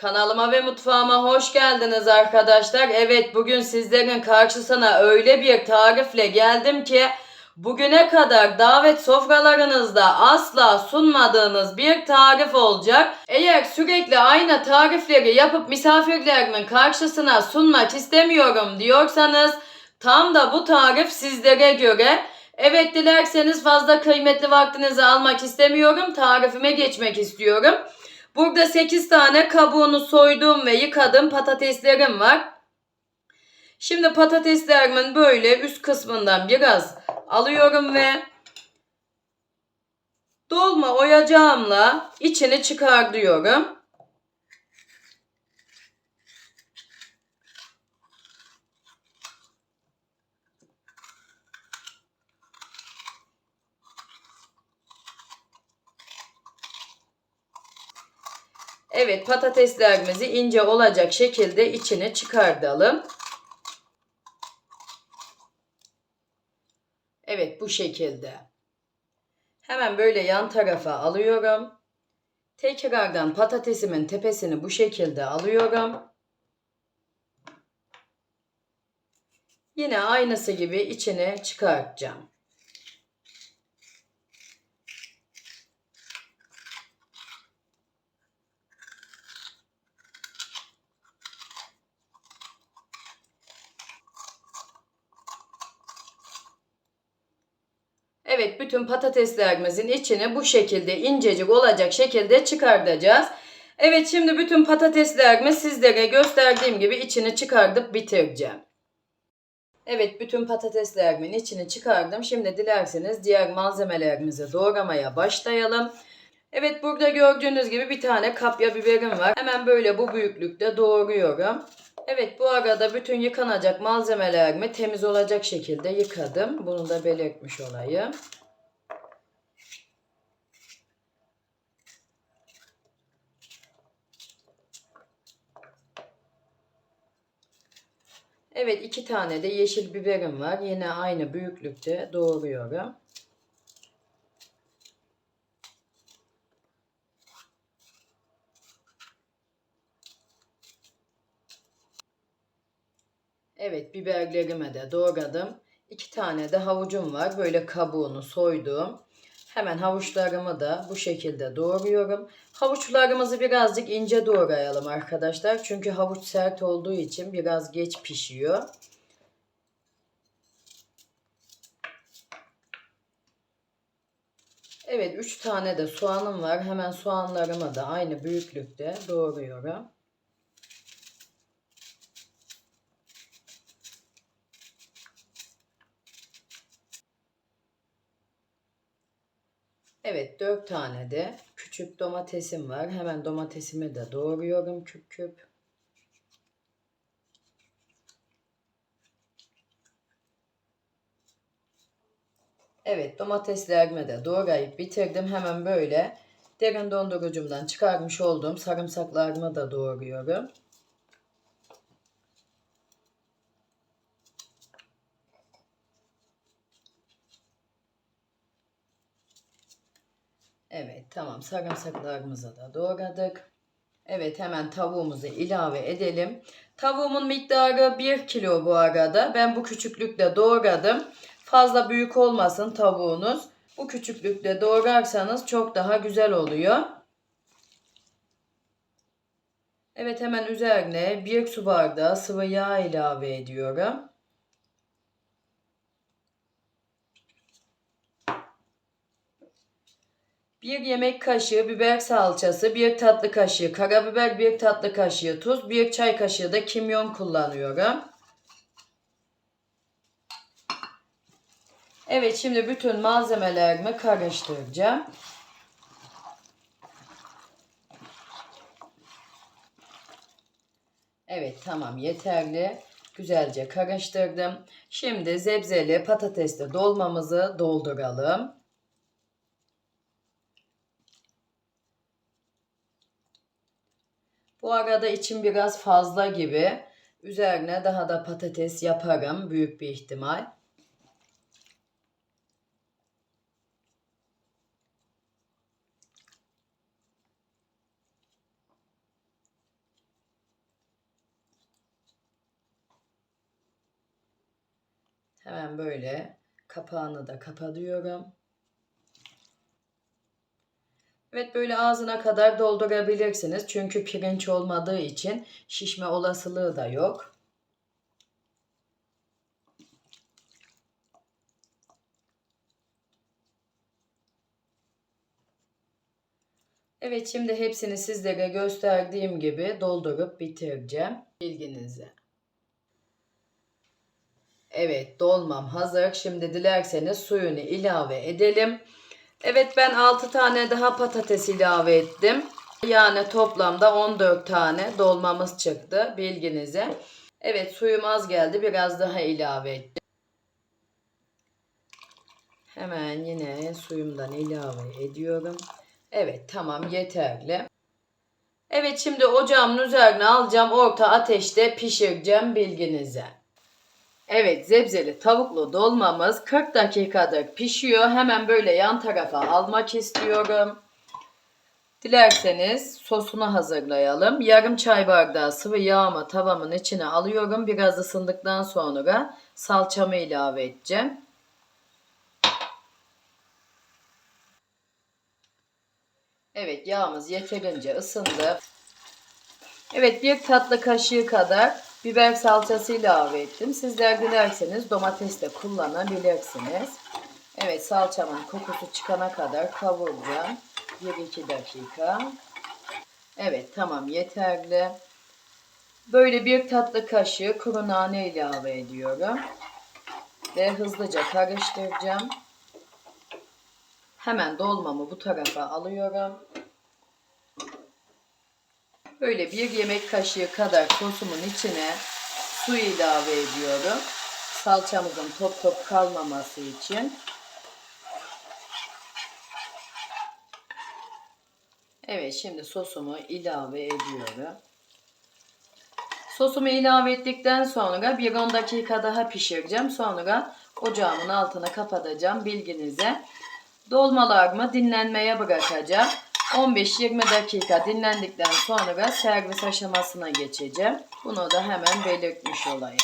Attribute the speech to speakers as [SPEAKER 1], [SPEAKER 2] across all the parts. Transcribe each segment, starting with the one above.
[SPEAKER 1] Kanalıma ve mutfağıma hoş geldiniz arkadaşlar. Evet, bugün sizlerin karşısına öyle bir tarifle geldim ki bugüne kadar davet sofralarınızda asla sunmadığınız bir tarif olacak. Eğer sürekli aynı tarifleri yapıp misafirlerimin karşısına sunmak istemiyorum diyorsanız tam da bu tarif sizlere göre. Evet, dilerseniz fazla kıymetli vaktinizi almak istemiyorum. Tarifime geçmek istiyorum. Burada 8 tane kabuğunu soyduğum ve yıkadığım patateslerim var. Şimdi patateslerimin böyle üst kısmından biraz alıyorum ve dolma oyacağımla içini çıkartıyorum. Evet, patateslerimizi ince olacak şekilde içini çıkartalım. Evet, bu şekilde. Hemen böyle yan tarafa alıyorum. Tekrardan patatesimin tepesini bu şekilde alıyorum. Yine aynısı gibi içini çıkartacağım. Evet, bütün patateslerimizin içini bu şekilde incecik olacak şekilde çıkartacağız. Evet, şimdi bütün patateslerimi sizlere gösterdiğim gibi içini çıkartıp bitireceğim. Evet, bütün patateslerimin içini çıkardım. Şimdi dilerseniz diğer malzemelerimizi doğramaya başlayalım. Evet, burada gördüğünüz gibi bir tane kapya biberim var. Hemen böyle bu büyüklükte doğruyorum. Evet, bu arada bütün yıkanacak malzemelerimi temiz olacak şekilde yıkadım. Bunu da belirtmiş olayım. Evet, 2 tane de yeşil biberim var. Yine aynı büyüklükte doğruyorum. Evet, biberlerimi de doğradım. 2 tane de havucum var. Böyle kabuğunu soydum. Hemen havuçlarımı da bu şekilde doğruyorum. Havuçlarımızı birazcık ince doğrayalım arkadaşlar. Çünkü havuç sert olduğu için biraz geç pişiyor. Evet, 3 tane de soğanım var. Hemen soğanlarımı da aynı büyüklükte doğruyorum. Evet, 4 tane de küçük domatesim var. Hemen domatesimi de doğruyorum küp küp. Evet, domateslerimi de doğrayıp bitirdim. Hemen böyle derin dondurucumdan çıkarmış olduğum sarımsaklarımı da doğruyorum. Evet, tamam, sarımsaklarımızı da doğradık. Evet, hemen tavuğumuzu ilave edelim. Tavuğumun miktarı 1 kilo bu arada. Ben bu küçüklükte doğradım. Fazla büyük olmasın tavuğunuz. Bu küçüklükte doğrarsanız çok daha güzel oluyor. Evet, hemen üzerine 1 su bardağı sıvı yağ ilave ediyorum. Bir yemek kaşığı biber salçası, 1 tatlı kaşığı karabiber, 1 tatlı kaşığı tuz, 1 çay kaşığı da kimyon kullanıyorum. Evet, şimdi bütün malzemelerimi karıştıracağım. Evet, tamam, yeterli. Güzelce karıştırdım. Şimdi zebzeli patatesli dolmamızı dolduralım. Bu arada içim biraz fazla gibi. Üzerine daha da patates yaparım büyük bir ihtimal. Hemen böyle kapağını da kapatıyorum. Evet, böyle ağzına kadar doldurabilirsiniz. Çünkü pirinç olmadığı için şişme olasılığı da yok. Evet, şimdi hepsini sizlere gösterdiğim gibi doldurup bitireceğim. Bilginize. Evet, dolmam hazır. Şimdi dilerseniz suyunu ilave edelim. Evet, ben 6 tane daha patates ilave ettim. Yani toplamda 14 tane dolmamız çıktı, bilginize. Evet, suyum az geldi. Biraz daha ilave ettim. Hemen yine suyumdan ilave ediyorum. Evet, tamam, yeterli. Evet, şimdi ocağımın üzerine alacağım. Orta ateşte pişireceğim, bilginize. Evet, zebzeli tavuklu dolmamız 40 dakikadır pişiyor. Hemen böyle yan tarafa almak istiyorum. Dilerseniz sosunu hazırlayalım. Yarım çay bardağı sıvı yağımı tavamın içine alıyorum. Biraz ısındıktan sonra salçamı ilave edeceğim. Evet, yağımız yeterince ısındı. Evet, bir tatlı kaşığı kadar biber salçası ilave ettim. Sizler dilerseniz domates de kullanabilirsiniz. Evet, salçamın kokusu çıkana kadar kavuracağım. 1-2 dakika. Evet, tamam, yeterli. Böyle bir tatlı kaşığı kuru nane ilave ediyorum. Ve hızlıca karıştıracağım. Hemen dolmamı bu tarafa alıyorum. Böyle bir yemek kaşığı kadar sosumun içine su ilave ediyorum. Salçamızın top top kalmaması için. Evet, şimdi sosumu ilave ediyorum. Sosumu ilave ettikten sonra bir 10 dakika daha pişireceğim. Sonra ocağımın altını kapatacağım, bilginize. Dolmalarımı dinlenmeye bırakacağım. 15-20 dakika dinlendikten sonra servis aşamasına geçeceğim. Bunu da hemen belirtmiş olayım.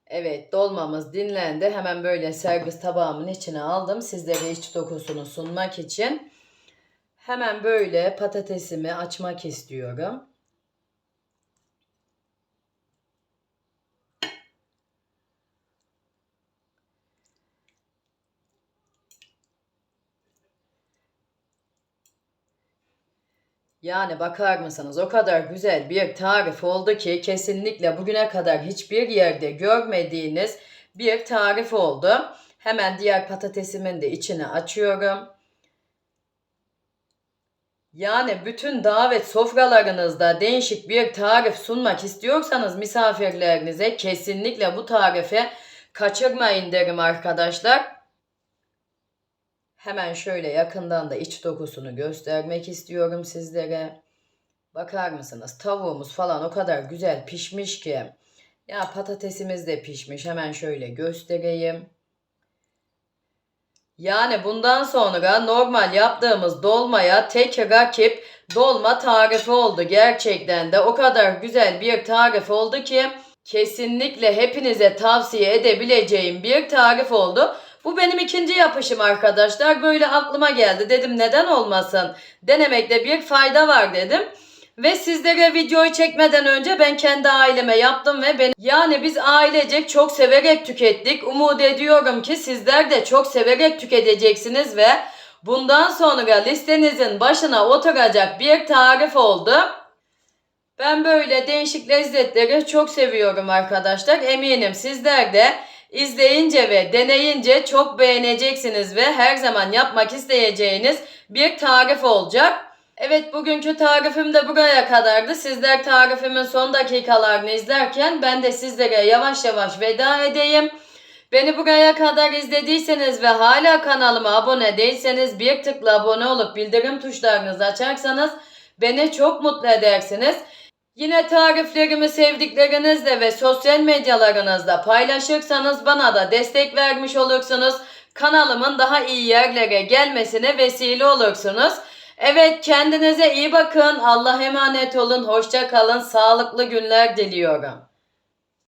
[SPEAKER 1] Evet, dolmamız dinlendi. Hemen böyle servis tabağımın içine aldım. Sizlere iç dokusunu sunmak için. Hemen böyle patatesimi açmak istiyorum. Yani bakar mısınız, o kadar güzel bir tarif oldu ki kesinlikle bugüne kadar hiçbir yerde görmediğiniz bir tarif oldu. Hemen diğer patatesimin de içine açıyorum. Yani bütün davet sofralarınızda değişik bir tarif sunmak istiyorsanız misafirlerinize kesinlikle bu tarifi kaçırmayın derim arkadaşlar. Hemen şöyle yakından da iç dokusunu göstermek istiyorum sizlere. Bakar mısınız? Tavuğumuz falan o kadar güzel pişmiş ki. Ya patatesimiz de pişmiş. Hemen şöyle göstereyim. Yani bundan sonra normal yaptığımız dolmaya tek rakip dolma tarifi oldu. Gerçekten de o kadar güzel bir tarif oldu ki kesinlikle hepinize tavsiye edebileceğim bir tarif oldu. Bu benim ikinci yapışım arkadaşlar. Böyle aklıma geldi. Dedim neden olmasın? Denemekte bir fayda var dedim. Ve sizlere videoyu çekmeden önce ben kendi aileme yaptım ve yani biz ailecek çok severek tükettik. Umut ediyorum ki sizler de çok severek tüketeceksiniz ve bundan sonra listenizin başına oturacak bir tarif oldu. Ben böyle değişik lezzetleri çok seviyorum arkadaşlar. Eminim sizler de izleyince ve deneyince çok beğeneceksiniz ve her zaman yapmak isteyeceğiniz bir tarif olacak. Evet, bugünkü tarifim de buraya kadardı. Sizler tarifimin son dakikalarını izlerken ben de sizlere yavaş yavaş veda edeyim. Beni buraya kadar izlediyseniz ve hala kanalıma abone değilseniz bir tıkla abone olup bildirim tuşlarınızı açarsanız beni çok mutlu edersiniz. Yine tariflerimi sevdiklerinizle ve sosyal medyalarınızda paylaşırsanız bana da destek vermiş olursunuz. Kanalımın daha iyi yerlere gelmesine vesile olursunuz. Evet, kendinize iyi bakın. Allah'a emanet olun. Hoşça kalın. Sağlıklı günler diliyorum.